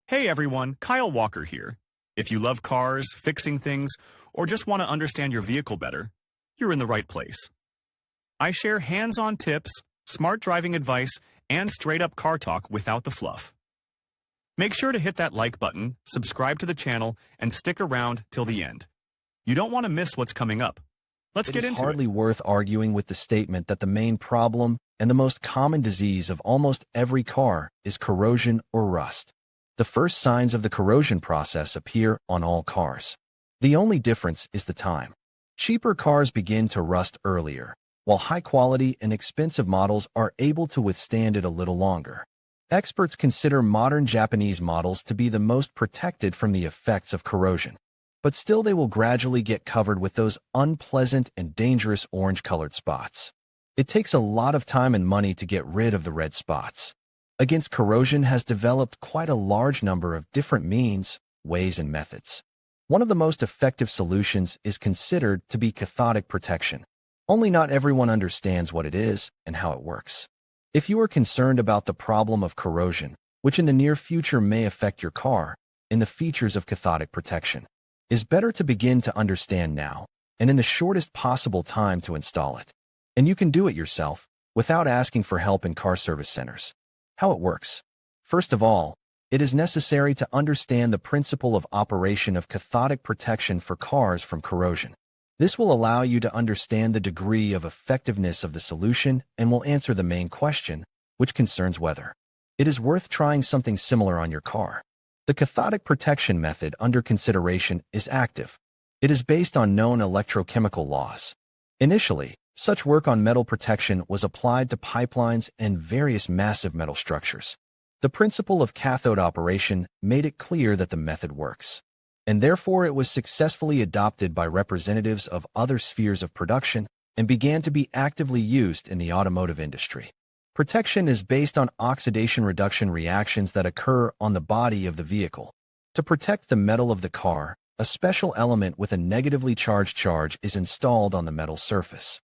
Hey everyone, Kyle Walker here. If you love cars, fixing things, or just want to understand your vehicle better, you're in the right place. I share hands-on tips, smart driving advice, and straight-up car talk without the fluff. Make sure to hit that like button, subscribe to the channel, and stick around till the end. You don't want to miss what's coming up. Let's get into it. It is hardly worth arguing with the statement that the main problem and the most common disease of almost every car is corrosion or rust. The first signs of the corrosion process appear on all cars. The only difference is the time. Cheaper cars begin to rust earlier, while high-quality and expensive models are able to withstand it a little longer. Experts consider modern Japanese models to be the most protected from the effects of corrosion, but still they will gradually get covered with those unpleasant and dangerous orange-colored spots. It takes a lot of time and money to get rid of the red spots. Against corrosion has developed quite a large number of different means, ways, and methods. One of the most effective solutions is considered to be cathodic protection. Only not everyone understands what it is and how it works. If you are concerned about the problem of corrosion, which in the near future may affect your car, and the features of cathodic protection, is better to begin to understand now, and in the shortest possible time to install it. And you can do it yourself, without asking for help in car service centers. How it works. First of all, it is necessary to understand the principle of operation of cathodic protection for cars from corrosion. This will allow you to understand the degree of effectiveness of the solution and will answer the main question, which concerns whether it is worth trying something similar on your car. The cathodic protection method under consideration is active. It is based on known electrochemical laws. Initially, such work on metal protection was applied to pipelines and various massive metal structures. The principle of cathode operation made it clear that the method works, and therefore it was successfully adopted by representatives of other spheres of production and began to be actively used in the automotive industry. Protection is based on oxidation reduction reactions that occur on the body of the vehicle. To protect the metal of the car, a special element with a negatively charged charge is installed on the metal surface.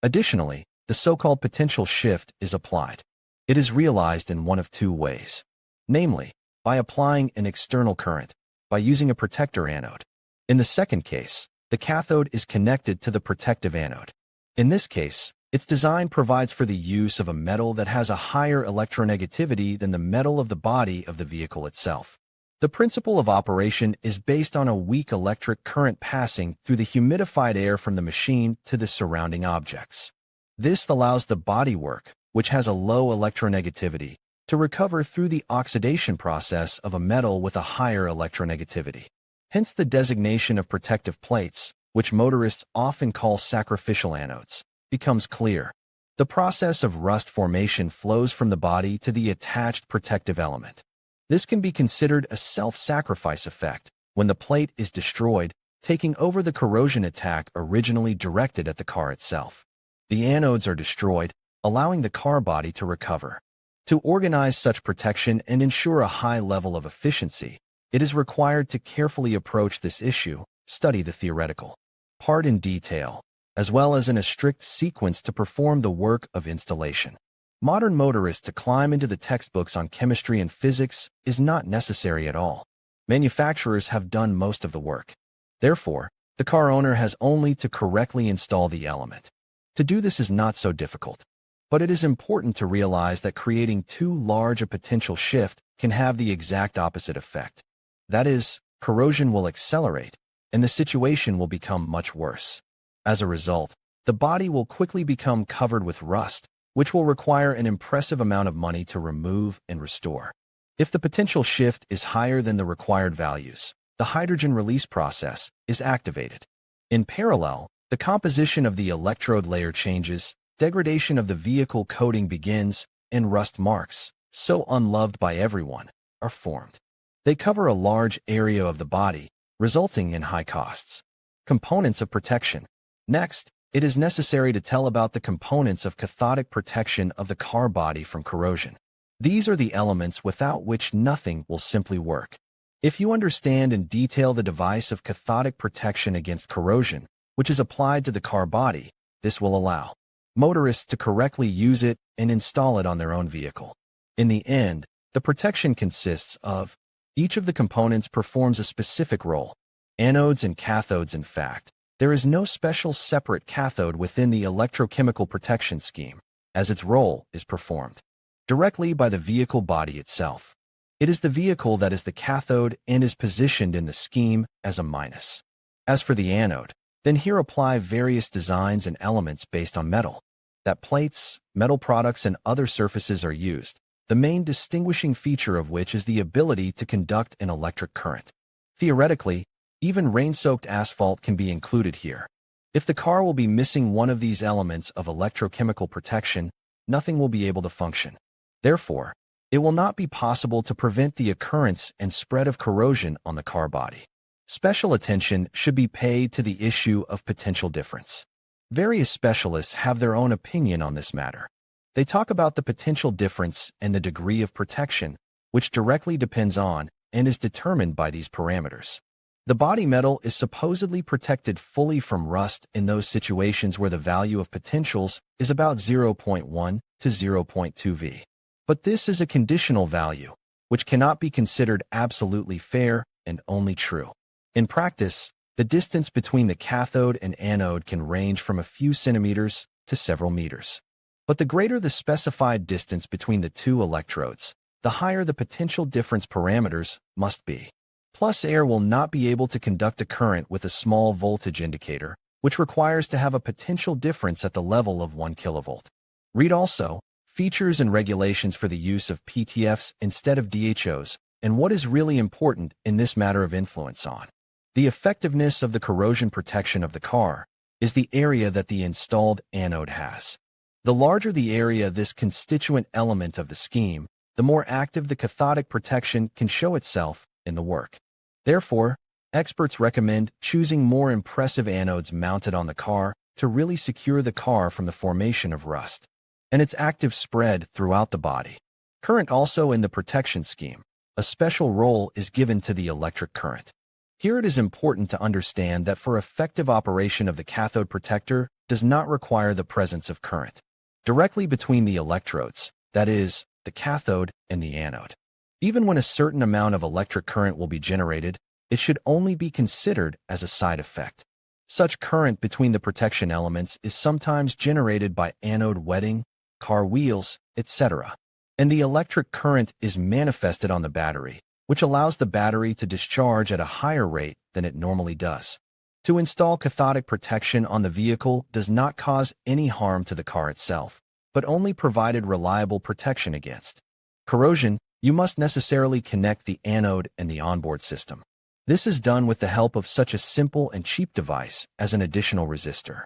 Additionally, the so-called potential shift is applied. It is realized in one of two ways, namely, by applying an external current, by using a protector anode. In the second case, the cathode is connected to the protective anode. In this case, its design provides for the use of a metal that has a higher electronegativity than the metal of the body of the vehicle itself. The principle of operation is based on a weak electric current passing through the humidified air from the machine to the surrounding objects. This allows the bodywork, which has a low electronegativity, to recover through the oxidation process of a metal with a higher electronegativity. Hence the designation of protective plates, which motorists often call sacrificial anodes, becomes clear. The process of rust formation flows from the body to the attached protective element. This can be considered a self-sacrifice effect when the plate is destroyed, taking over the corrosion attack originally directed at the car itself. The anodes are destroyed, allowing the car body to recover. To organize such protection and ensure a high level of efficiency, it is required to carefully approach this issue, study the theoretical part in detail, as well as in a strict sequence to perform the work of installation. Modern motorists to climb into the textbooks on chemistry and physics is not necessary at all. Manufacturers have done most of the work. Therefore, the car owner has only to correctly install the element. To do this is not so difficult. But it is important to realize that creating too large a potential shift can have the exact opposite effect. That is, corrosion will accelerate, and the situation will become much worse. As a result, the body will quickly become covered with rust, which will require an impressive amount of money to remove and restore. If the potential shift is higher than the required values, the hydrogen release process is activated. In parallel, the composition of the electrode layer changes, degradation of the vehicle coating begins, and rust marks, so unloved by everyone, are formed. They cover a large area of the body, resulting in high costs. Components of protection. Next, it is necessary to tell about the components of cathodic protection of the car body from corrosion. These are the elements without which nothing will simply work. If you understand in detail the device of cathodic protection against corrosion, which is applied to the car body, this will allow motorists to correctly use it and install it on their own vehicle. In the end, the protection consists of Each of the components performs a specific role. Anodes and cathodes, in fact. There is no special separate cathode within the electrochemical protection scheme, as its role is performed directly by the vehicle body itself. It is the vehicle that is the cathode and is positioned in the scheme as a minus. As for the anode, then here apply various designs and elements based on metal. That plates, metal products, and other surfaces are used, the main distinguishing feature of which is the ability to conduct an electric current. Theoretically, even rain-soaked asphalt can be included here. If the car will be missing one of these elements of electrochemical protection, nothing will be able to function. Therefore, it will not be possible to prevent the occurrence and spread of corrosion on the car body. Special attention should be paid to the issue of potential difference. Various specialists have their own opinion on this matter. They talk about the potential difference and the degree of protection, which directly depends on and is determined by these parameters. The body metal is supposedly protected fully from rust in those situations where the value of potentials is about 0.1 to 0.2 V. But this is a conditional value, which cannot be considered absolutely fair and only true. In practice, the distance between the cathode and anode can range from a few centimeters to several meters. But the greater the specified distance between the two electrodes, the higher the potential difference parameters must be. Plus, air will not be able to conduct a current with a small voltage indicator, which requires to have a potential difference at the level of 1 kilovolt. Read also, features and regulations for the use of PTFs instead of DHOs, and what is really important in this matter of influence on the effectiveness of the corrosion protection of the car is the area that the installed anode has. The larger the area this constituent element of the scheme, the more active the cathodic protection can show itself in the work. Therefore, experts recommend choosing more impressive anodes mounted on the car to really secure the car from the formation of rust and its active spread throughout the body. Current also in the protection scheme. A special role is given to the electric current. Here it is important to understand that for effective operation of the cathode protector does not require the presence of current directly between the electrodes, that is, the cathode and the anode. Even when a certain amount of electric current will be generated, it should only be considered as a side effect. Such current between the protection elements is sometimes generated by anode wetting, car wheels, etc. And the electric current is manifested on the battery, which allows the battery to discharge at a higher rate than it normally does. To install cathodic protection on the vehicle does not cause any harm to the car itself, but only provided reliable protection against corrosion. You must necessarily connect the anode and the onboard system. This is done with the help of such a simple and cheap device as an additional resistor.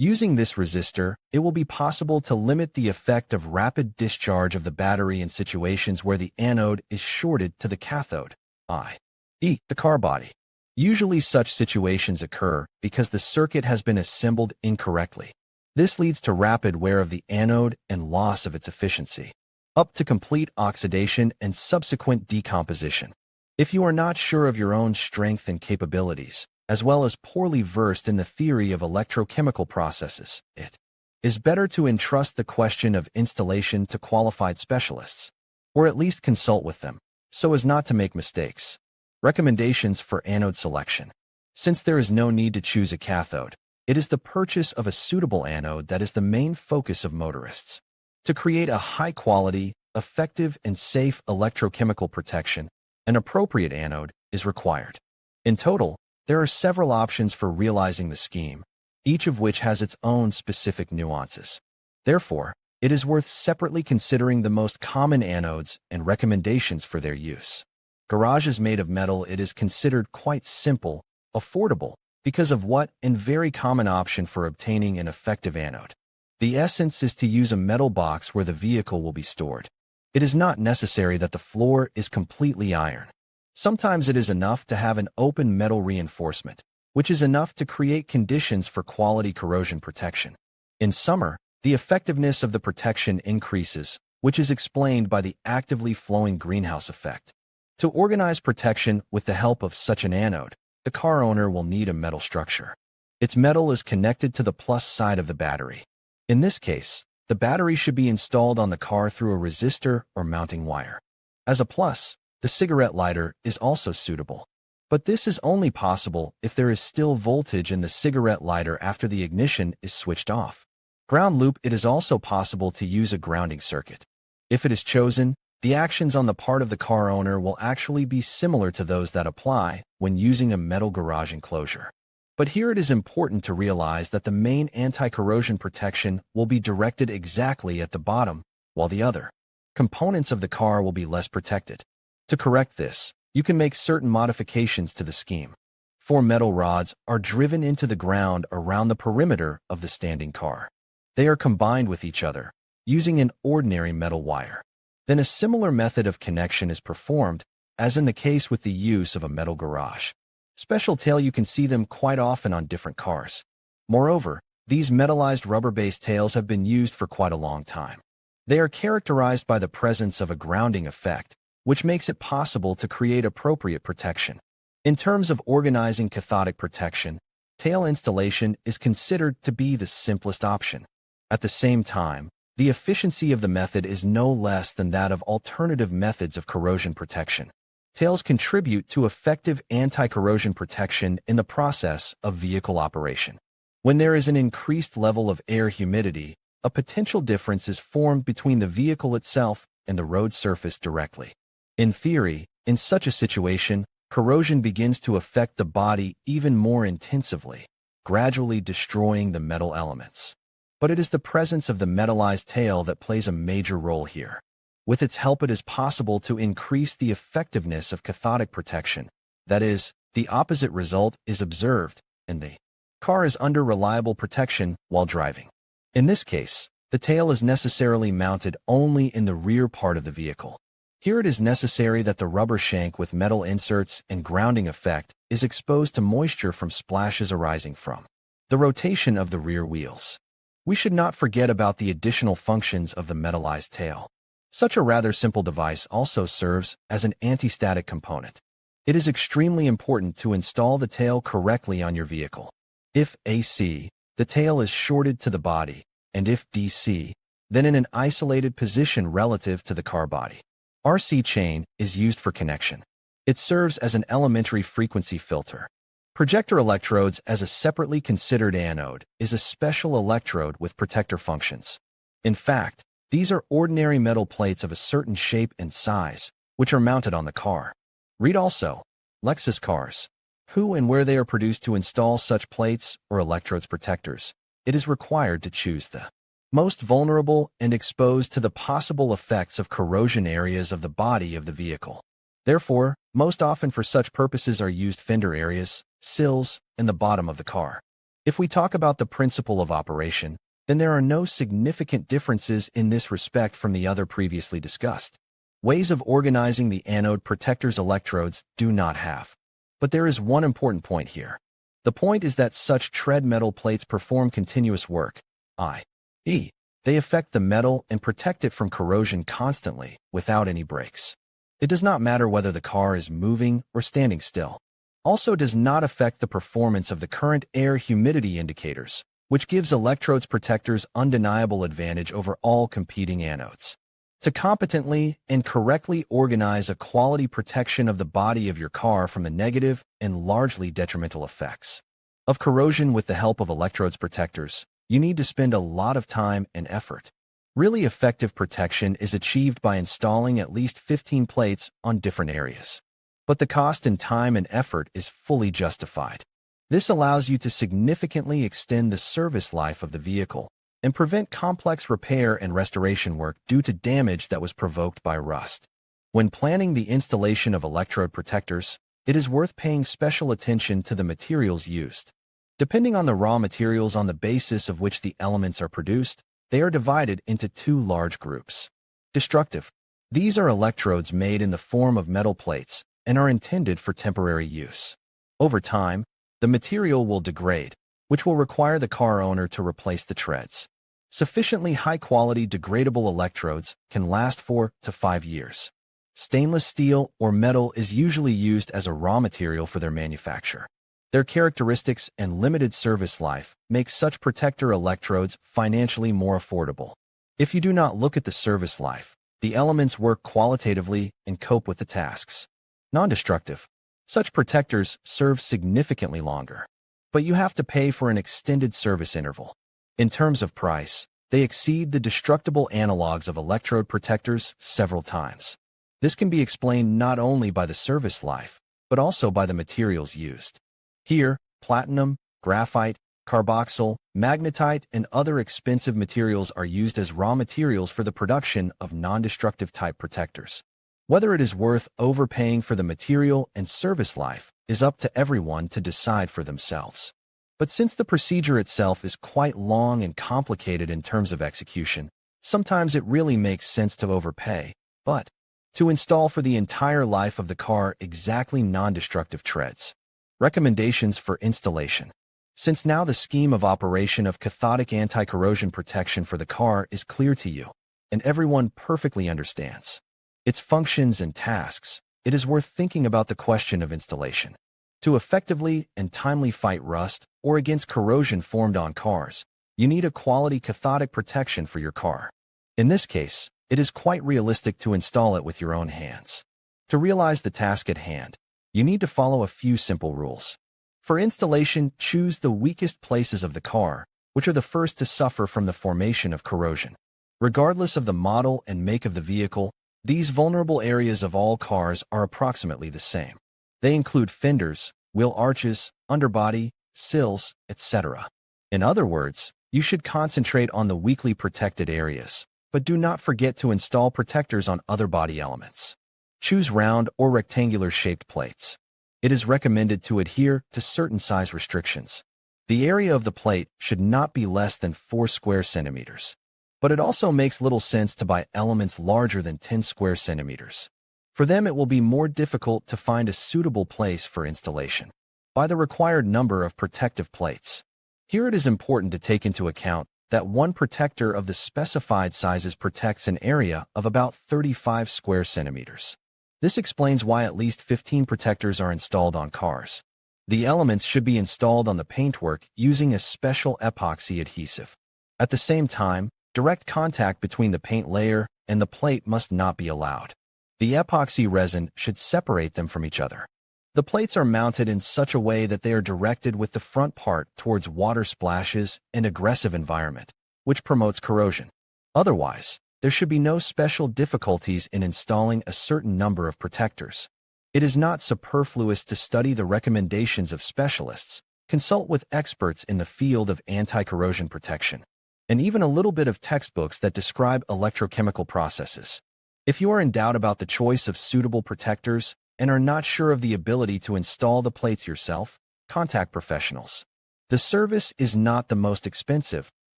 Using this resistor, it will be possible to limit the effect of rapid discharge of the battery in situations where the anode is shorted to the cathode, i.e., the car body. Usually such situations occur because the circuit has been assembled incorrectly. This leads to rapid wear of the anode and loss of its efficiency, up to complete oxidation and subsequent decomposition. If you are not sure of your own strength and capabilities, as well as poorly versed in the theory of electrochemical processes, it is better to entrust the question of installation to qualified specialists, or at least consult with them, so as not to make mistakes. Recommendations for anode selection. Since there is no need to choose a cathode, it is the purchase of a suitable anode that is the main focus of motorists. To create a high-quality, effective, and safe electrochemical protection, an appropriate anode is required. In total, there are several options for realizing the scheme, each of which has its own specific nuances. Therefore, it is worth separately considering the most common anodes and recommendations for their use. Garage is made of metal. It is considered quite simple, affordable, because of what and very common option for obtaining an effective anode. The essence is to use a metal box where the vehicle will be stored. It is not necessary that the floor is completely iron. Sometimes it is enough to have an open metal reinforcement, which is enough to create conditions for quality corrosion protection. In summer, the effectiveness of the protection increases, which is explained by the actively flowing greenhouse effect. To organize protection with the help of such an anode, the car owner will need a metal structure. Its metal is connected to the plus side of the battery. In this case, the battery should be installed on the car through a resistor or mounting wire. As a plus, The cigarette lighter is also suitable. But this is only possible if there is still voltage in the cigarette lighter after the ignition is switched off. Ground loop. It is also possible to use a grounding circuit. If it is chosen, the actions on the part of the car owner will actually be similar to those that apply when using a metal garage enclosure. But here it is important to realize that the main anti-corrosion protection will be directed exactly at the bottom, while the other components of the car will be less protected. To correct this, you can make certain modifications to the scheme. 4 metal rods are driven into the ground around the perimeter of the standing car. They are combined with each other, using an ordinary metal wire. Then a similar method of connection is performed, as in the case with the use of a metal garage. Special tail. You can see them quite often on different cars. Moreover, these metallized rubber-based tails have been used for quite a long time. They are characterized by the presence of a grounding effect, which makes it possible to create appropriate protection. In terms of organizing cathodic protection, tail installation is considered to be the simplest option. At the same time, the efficiency of the method is no less than that of alternative methods of corrosion protection. Tails contribute to effective anti-corrosion protection in the process of vehicle operation. When there is an increased level of air humidity, a potential difference is formed between the vehicle itself and the road surface directly. In theory, in such a situation, corrosion begins to affect the body even more intensively, gradually destroying the metal elements. But it is the presence of the metallized tail that plays a major role here. With its help, it is possible to increase the effectiveness of cathodic protection. That is, the opposite result is observed, and the car is under reliable protection while driving. In this case, the tail is necessarily mounted only in the rear part of the vehicle. Here it is necessary that the rubber shank with metal inserts and grounding effect is exposed to moisture from splashes arising from the rotation of the rear wheels. We should not forget about the additional functions of the metallized tail. Such a rather simple device also serves as an anti-static component. It is extremely important to install the tail correctly on your vehicle. If AC, the tail is shorted to the body, and if DC, then in an isolated position relative to the car body. RC chain is used for connection. It serves as an elementary frequency filter. Projector electrodes as a separately considered anode is a special electrode with protector functions. In fact, these are ordinary metal plates of a certain shape and size, which are mounted on the car. Read also, Lexus cars. Who and where they are produced. To install such plates or electrodes protectors, it is required to choose the most vulnerable and exposed to the possible effects of corrosion areas of the body of the vehicle. Therefore, most often for such purposes are used fender areas, sills, and the bottom of the car. If we talk about the principle of operation, then there are no significant differences in this respect from the other previously discussed. Ways of organizing the anode protector's electrodes do not have. But there is one important point here. The point is that such tread metal plates perform continuous work, i.e., they affect the metal and protect it from corrosion constantly, without any breaks. It does not matter whether the car is moving or standing still. Also does not affect the performance of the current air humidity indicators, which gives electrodes protectors undeniable advantage over all competing anodes. To competently and correctly organize a quality protection of the body of your car from the negative and largely detrimental effects of corrosion with the help of electrodes protectors, you need to spend a lot of time and effort. Really effective protection is achieved by installing at least 15 plates on different areas. But the cost and time and effort is fully justified. This allows you to significantly extend the service life of the vehicle and prevent complex repair and restoration work due to damage that was provoked by rust. When planning the installation of electrode protectors, it is worth paying special attention to the materials used. Depending on the raw materials on the basis of which the elements are produced, they are divided into 2 large groups. Destructive. These are electrodes made in the form of metal plates and are intended for temporary use. Over time, the material will degrade, which will require the car owner to replace the treads. Sufficiently high-quality degradable electrodes can last 4 to 5 years. Stainless steel or metal is usually used as a raw material for their manufacture. Their characteristics and limited service life make such protector electrodes financially more affordable. If you do not look at the service life, The elements work qualitatively and cope with the tasks. Non-destructive. Such protectors serve significantly longer, but you have to pay for an extended service interval. In terms of price, they exceed the destructible analogs of electrode protectors several times. This can be explained not only by the service life, but also by the materials used. Here, platinum, graphite, carboxyl, magnetite, and other expensive materials are used as raw materials for the production of non-destructive type protectors. Whether it is worth overpaying for the material and service life is up to everyone to decide for themselves. But since the procedure itself is quite long and complicated in terms of execution, sometimes it really makes sense to overpay, but to install for the entire life of the car exactly non-destructive treads. Recommendations for installation. Since now the scheme of operation of cathodic anti-corrosion protection for the car is clear to you, and everyone perfectly understands its functions and tasks, it is worth thinking about the question of installation. To effectively and timely fight rust or against corrosion formed on cars, you need a quality cathodic protection for your car. In this case, it is quite realistic to install it with your own hands. To realize the task at hand, you need to follow a few simple rules. For installation, choose the weakest places of the car, which are the first to suffer from the formation of corrosion. Regardless of the model and make of the vehicle, these vulnerable areas of all cars are approximately the same. They include fenders, wheel arches, underbody, sills, etc. In other words, you should concentrate on the weakly protected areas, but do not forget to install protectors on other body elements. Choose round or rectangular-shaped plates. It is recommended to adhere to certain size restrictions. The area of the plate should not be less than 4 square centimeters. But it also makes little sense to buy elements larger than 10 square centimeters. For them, it will be more difficult to find a suitable place for installation. Buy the required number of protective plates. Here it is important to take into account that one protector of the specified sizes protects an area of about 35 square centimeters. This explains why at least 15 protectors are installed on cars. The elements should be installed on the paintwork using a special epoxy adhesive. At the same time, direct contact between the paint layer and the plate must not be allowed. The epoxy resin should separate them from each other. The plates are mounted in such a way that they are directed with the front part towards water splashes and aggressive environment, which promotes corrosion. Otherwise, there should be no special difficulties in installing a certain number of protectors. It is not superfluous to study the recommendations of specialists, consult with experts in the field of anti-corrosion protection, and even a little bit of textbooks that describe electrochemical processes. If you are in doubt about the choice of suitable protectors and are not sure of the ability to install the plates yourself, contact professionals. The service is not the most expensive,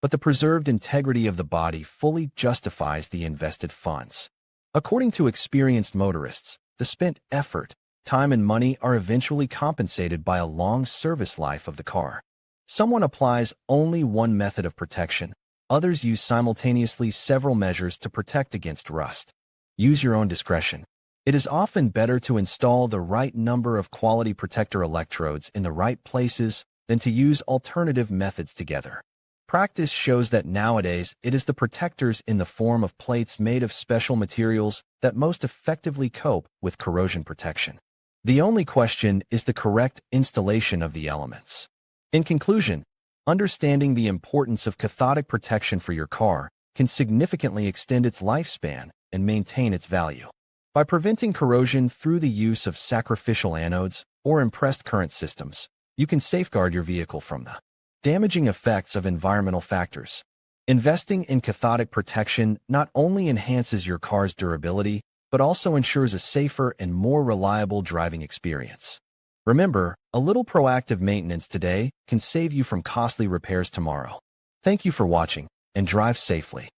but the preserved integrity of the body fully justifies the invested funds. According to experienced motorists, the spent effort, time, and money are eventually compensated by a long service life of the car. Someone applies only one method of protection. Others use simultaneously several measures to protect against rust. Use your own discretion. It is often better to install the right number of quality protector electrodes in the right places than to use alternative methods together. Practice shows that nowadays it is the protectors in the form of plates made of special materials that most effectively cope with corrosion protection. The only question is the correct installation of the elements. In conclusion, understanding the importance of cathodic protection for your car can significantly extend its lifespan and maintain its value. By preventing corrosion through the use of sacrificial anodes or impressed current systems, you can safeguard your vehicle from the damaging effects of environmental factors. Investing in cathodic protection not only enhances your car's durability, but also ensures a safer and more reliable driving experience. Remember, a little proactive maintenance today can save you from costly repairs tomorrow. Thank you for watching, and drive safely.